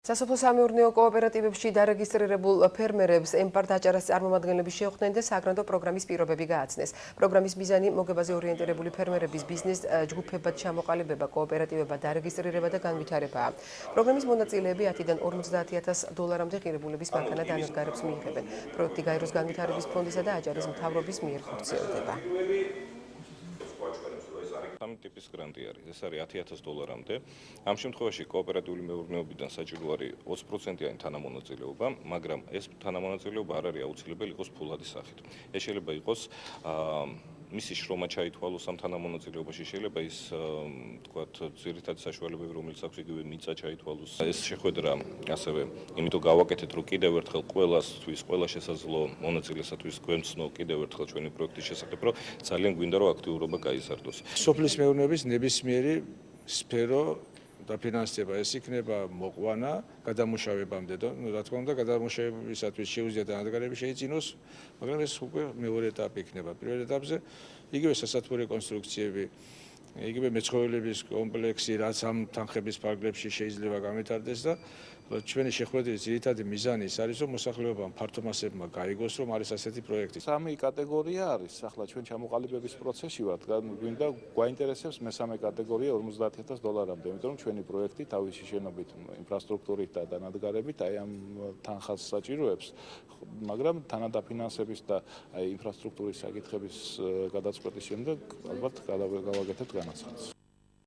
სასოფლო-სამეურნეო კოოპერატივებში დარეგისტრირებულ ფერმერებს ემპართ აჭარას წარმომადგენლები შეხვდნენ და საგრანტო პროგრამის პირობები გააცნეს. პროგრამის მიზანი მოგებაზე ორიენტირებული ფერმერების ბიზნეს ჯგუფებად ჩამოყალიბება, კოოპერატივებად დარეგისტრირება და განვითარებაა. პროგრამის მონაწილეები 10-დან 50,000 ღირებულების მანქანა დანადგარებს მიიღებენ. პროექტი გაეროს განვითარების ფონდისა და აჭარის მთავრობის მიერ ხორციელდება. Tam ტიპის გრანტი არის. ეს არის $10,000-მდე. ამ შემთხვევაში კოოპერატიული მეურნეობიდან საჭირო არის 20%-იანი თანამონაწილეობა, მაგრამ ეს თანამონაწილეობა არ არის აუცილებელი იყოს ფულადი სახით. ეს შეიძლება იყოს მისი შრომა ჩაითვალოს ამ თანამონაწილეობაში, შეიძლება ის თქვათ ძირითადი საშუალებები, რომელიც აქვს იგივე მიწა ჩაითვალოს. ეს შეხვედრა ასევე იმიტომ გავაკეთეთ, რომ კიდევ ერთხელ ყველასთვის, ყველა შესაძლო მონაწილესათვის გვემცნო კიდევ ერთხელ ჩვენი პროექტის შესახებ, რომ ძალიან გვინდა რომ აქტიურობა გაიზარდოს. სოფლის მეურნეობის ნებისმიერი სფერო დაფინანსება ეს იქნება მოყვანა გადამუშავებამდე და რა თქმა უნდა გადამუშავებისათვის შეუძლია დანადგარები შეიძინოს, მაგრამ ეს უკვე მეორე ეტაპი იქნება. პირველ ეტაპზე იგივე სასათბური კონსტრუქციები, იგივე მეცხოველების კომპლექსი, რაც ამ თანხების ფარგლებში შეიძლება განვითარდეს და ჩვენი შეხვედრის ძირითადი მიზანი ის არის, რომ მოსახლეობამ ფართომასებმა გაიგოს, რომ არის ასეთი პროექტი. სამი კატეგორია არის. ახლა ჩვენ ჩამოყალიბების პროცესში ვართ. გვინდა გვაინტერესებს მესამე კატეგორია $50,000-მდე, იმიტომ რომ ჩვენი პროექტი თავისი შენობით, ინფრასტრუქტურით და დანადგარებით აი ამ თანხას საჭიროებს, მაგრამ თანადაფინანსების და აი ინფრასტრუქტურის საკითხების გადაწყვეტის შემდეგ ალბათ გავაკეთებთ განაცხადს.